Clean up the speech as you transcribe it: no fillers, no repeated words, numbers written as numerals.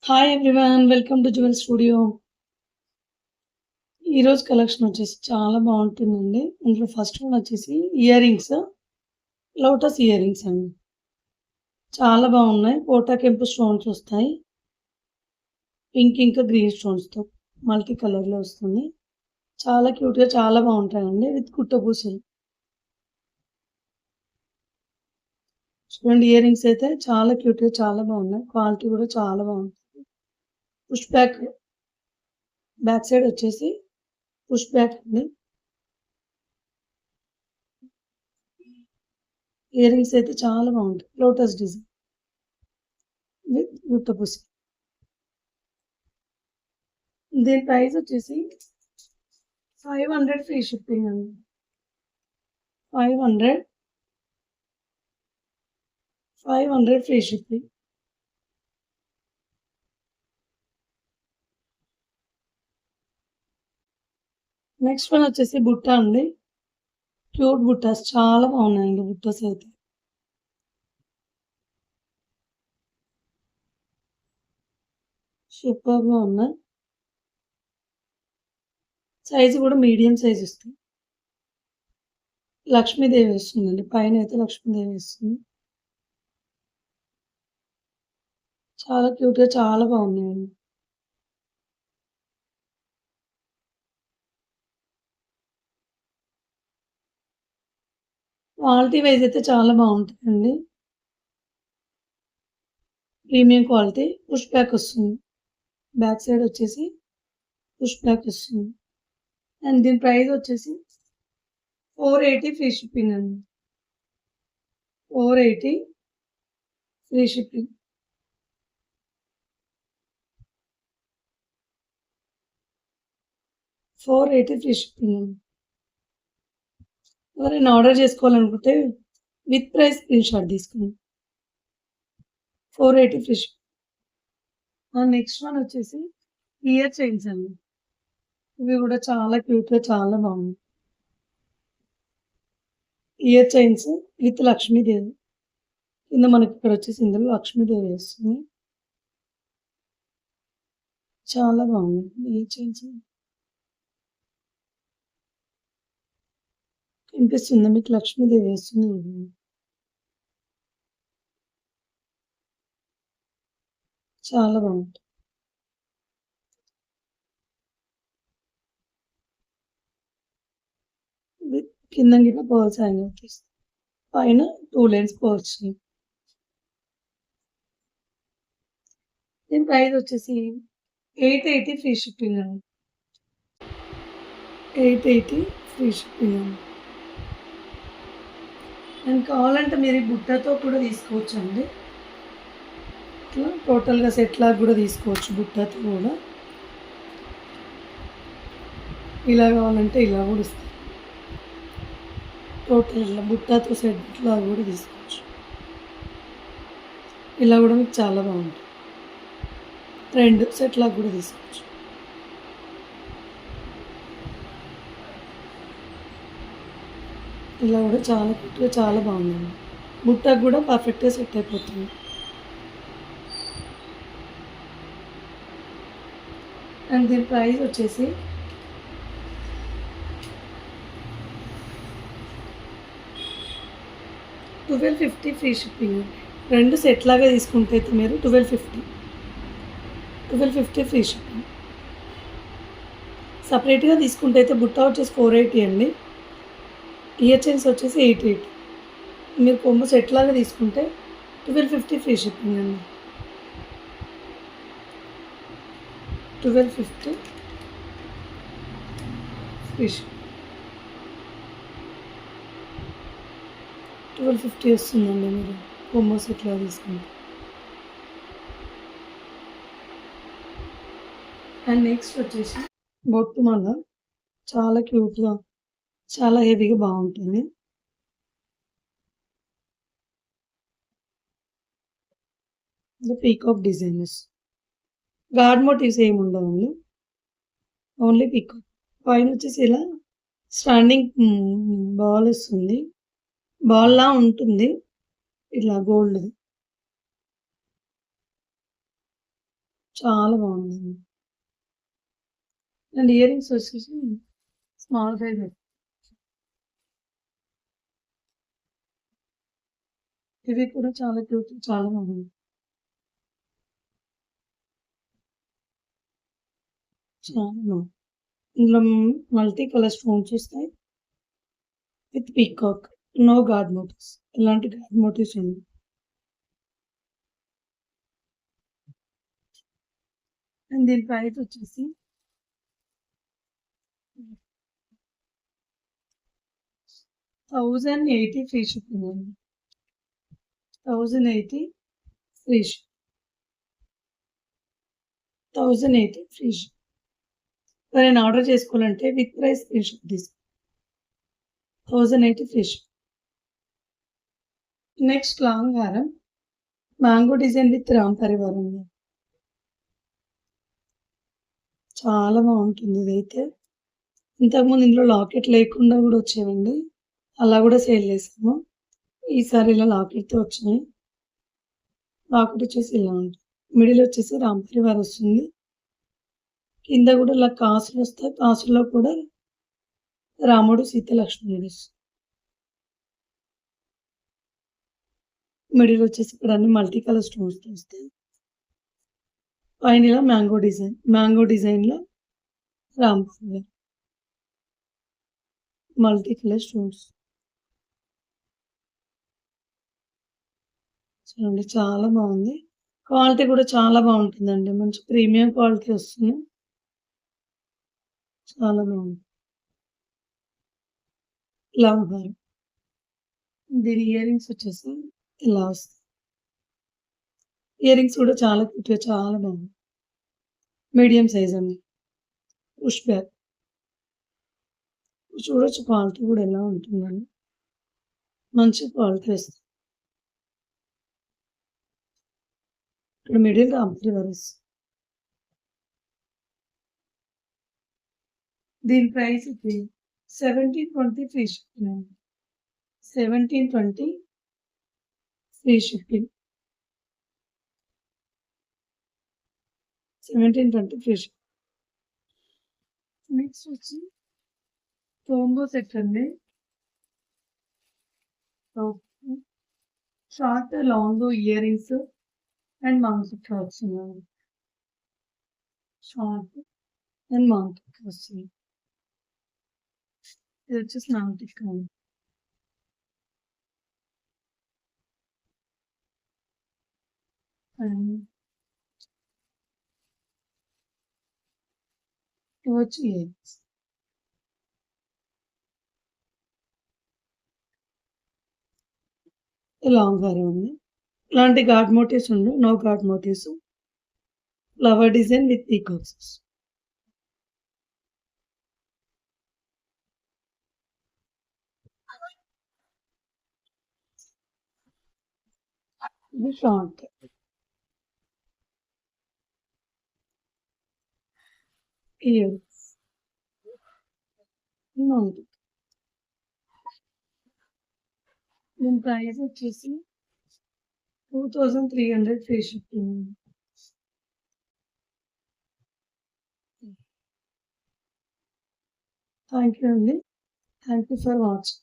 Hi everyone. Welcome to jewel studio. ఈరోజు collection వచ్చేసి చాలా బావుంటుందండి. ఇందులో ఫస్ట్ వన్ వచ్చేసి earrings, lotus earrings అండి. చాలా బావున్నాయి. పోటా కెంపు స్టోన్స్ వస్తాయి. పింక్ ఇంకా గ్రీన్ స్టోన్స్‌తో మల్టీ కలర్‌లో వస్తుంది. చాలా క్యూట్‌గా చాలా బావుంటాయండి. విత్ కుట్టపూసలు. చూడండి ఇయర్ రింగ్స్ అయితే చాలా క్యూట్‌గా చాలా బావున్నాయి. క్వాలిటీ కూడా చాలా బావుంది. పుష్ బ్యాక్, బ్యాక్ సైడ్ వచ్చేసి పుష్ బ్యాక్ అండి. ఇయర్ రింగ్స్ అయితే చాలా బావుంటాయి. లోటస్ డిజైన్ విత్ గుట్టపూసలు. దీని ప్రైస్ వచ్చేసి 500 ఫ్రీ షిప్పింగ్ అండి. 500, 500 ఫ్రీ షిప్పింగ్. నెక్స్ట్ వన్ వచ్చేసి బుట్ట అండి. క్యూట్ బుట్టాస్ చాలా బాగున్నాయండి బుట్టాస్ అయితే. సూపర్‌గా ఉన్నాయి. సైజ్ కూడా మీడియం సైజ్ వస్తుంది. లక్ష్మీదేవి వస్తుందండి. పైన అయితే లక్ష్మీదేవి వస్తుంది. చాలా క్యూట్‌గా చాలా బాగున్నాయండి. క్వాలిటీ వైస్ అయితే చాలా బాగుంటాయండి. Premium quality. పుష్ బ్యాక్ వస్తుంది. బ్యాక్ సైడ్ వచ్చేసి పుష్ బ్యాక్ వస్తుంది. అండ్ దీని ప్రైస్ వచ్చేసి 480 ఫ్రీ షిప్పింగ్ అండి. 480 ఫ్రీ షిప్పింగ్. 480 ఫ్రీ షిప్పింగ్ అండి. ఎవరైనా ఆర్డర్ చేసుకోవాలనుకుంటే విత్ ప్రైస్ స్క్రీన్ షాట్ తీసుకోండి. 480 ఫ్రీ షిప్పింగ్. నెక్స్ట్ వన్ వచ్చేసి ఇయర్ చైన్స్ అండి. ఇవి కూడా చాలా క్యూట్‌గా చాలా బాగున్నాయి. Year chains with Lakshmidevi. కింద మనకి ఇక్కడ వచ్చేసి ఇందులో లక్ష్మీదేవి వస్తుంది. చాలా బాగున్నాయి ఇయర్ చైన్స్. కనిపిస్తుందా మీకు లక్ష్మీదేవి వస్తుంది. చాలా బాగుంది. విత్ కింద గిట్ల పర్ల్స్ హ్యాంగింగ్ తీస్తాం. పైన 2 లైన్స్ పర్ల్స్. దీని ప్రైస్ వచ్చేసి 880 ఫ్రీ షిప్పింగ్ అండి. 880 ఫ్రీ షిప్పింగ్ అండి. అండ్ కావాలంటే మీరు ఈ బుట్టతో కూడా తీసుకోవచ్చండి. ఇట్లా టోటల్‌గా సెట్ లాగా కూడా తీసుకోవచ్చు బుట్టతో కూడా. ఇలా కావాలంటే ఇలా కూడా ఇస్తాం. టోటల్ ఇట్లా బుట్టతో సెట్ లాగా కూడా తీసుకోవచ్చు. ఇలా కూడా మీకు చాలా బాగుంటుంది. 2 సెట్ లాగా కూడా తీసుకోవచ్చు. ఇలా కూడా చాలా క్యూట్‌గా చాలా బాగుందండి. బుట్టకు కూడా పర్ఫెక్ట్‌గా సెట్ అయిపోతుంది. అండ్ దీని ప్రైస్ వచ్చేసి 1250 ఫ్రీ షిప్పింగ్. 2 సెట్ లాగా తీసుకుంటే అయితే మీరు 1250 ఫ్రీ షిప్పింగ్. సపరేట్‌గా తీసుకుంటే అయితే బుట్ట వచ్చేసి 480 అండి. ఇయర్ చైన్స్ వచ్చేసి 880. మీరు కొమ్ము సెట్ లాగా తీసుకుంటే 1250 ఫ్రీ షిప్పింగ్ అండి. 1250 ఫ్రీ షిప్పింగ్. 1250 వస్తుందండి మీరు కొమ్ము సెట్ లాగా తీసుకుంటే. అండ్ నెక్స్ట్ వచ్చేసి బొట్టుమాల. చాలా క్యూట్‌గా చాలా హెవీగా బాగుంటుంది. ఇది పీకాక్ డిజైనర్స్. గాడ్ మోటివ్స్ ఏమి ఉండవండి. Only peacock. పైన వచ్చేసి ఇలా స్టాండింగ్ బాల్ వస్తుంది. బాల్‌లా ఉంటుంది. ఇలా గోల్డ్‌ది. చాలా బాగుందండి. అండ్ ఇయర్ రింగ్స్ వచ్చేసి స్మాల్ సైజ్. ఇవి కూడా చాలా క్యూట్, చాలా బాగున్నాయి. చాలా బాగుంది. ఇందులో మల్టీ కలర్ స్టోన్స్ వస్తాయి with peacock. No god motives. ఇలాంటి గాడ్ మోటివ్స్ ఉండవు. అండ్ దీని ప్రైస్ వచ్చేసి 1080 ఫ్రీ షిప్పింగ్ అండి. 1080 ఫ్రీ షిప్. 1080 free ship. ఎవరైనా ఆర్డర్ చేసుకోవాలంటే విత్ ప్రైస్ ఫ్రీ షిప్ తీసుకో. 1080 ఫ్రీ షిప్. నెక్స్ట్ లాంగ్ హారం. మ్యాంగో డిజైన్ విత్ రామ్ పరివారం. చాలా బాగుంటుంది ఇదైతే. ఇంతకుముందు ఇందులో లాకెట్ లేకుండా కూడా వచ్చేవండి. అలా కూడా సేల్ చేసాము. ఈసారి ఇలా లాకెట్‌తో వచ్చినాయి. లాకెట్ వచ్చేసి ఇలా ఉంటుంది. మిడిల్ వచ్చేసి రామ్ పరివార్ వస్తుంది. కింద కూడా ఇలా కాసులొస్తాయి. కాసుల్లో కూడా రాముడు, సీత, లక్ష్మణుడు వస్తుంది. మిడిల్ వచ్చేసి ఇక్కడ అన్ని మల్టీ కలర్ స్టోన్స్‌తో వస్తాయి. పైన ఇలా మ్యాంగో డిజైన్. మ్యాంగో డిజైన్‌లో Ram Parivar. Multi colour stones. చూడండి చాలా బాగుంది. క్వాలిటీ కూడా చాలా బాగుంటుందండి. మంచి ప్రీమియం క్వాలిటీ వస్తుంది. చాలా బాగుంది. లాంగ్ హారం. దీని ఇయర్ రింగ్స్ వచ్చేసి ఇలా వస్తాయి. ఇయర్ రింగ్స్ కూడా చాలా క్యూట్‌గా చాలా బాగుంది. మీడియం సైజ్ అండి. Push back. చూడొచ్చు క్వాలిటీ కూడా ఎలా ఉంటుందని. మంచి క్వాలిటీ వస్తుంది. ఇక్కడ మిడిల్ రామ్ పరివార్ వస్తుంది. దీని ప్రైస్ ఇది 1720 ఫ్రీ షిప్పింగ్ అండి. 1720 free shipping. 1720 free shipping. Next వచ్చి కోంబో సెట్ అండి. Short, long earrings and mangalsutra వస్తుందండి. షార్ట్ అండ్ మంగళసూత్ర వస్తుంది. ఇది వచ్చేసి నాగటిక్ అండి. అండ్ ఇవి వచ్చి ఇయర్ రింగ్స్. లాంగ్ హారం ఉంది. ఇలాంటి గాడ్ మోటివ్స్ ఉండవు. No god motifs. Flower design with peacocks. ఇది షార్ట్. Earrings. మంగళసూత్ర. దీని ప్రైస్ వచ్చేసి 2300 ఫ్రీ షిప్పింగ్. థ్యాంక్ యూ అండి. Thank you for watching.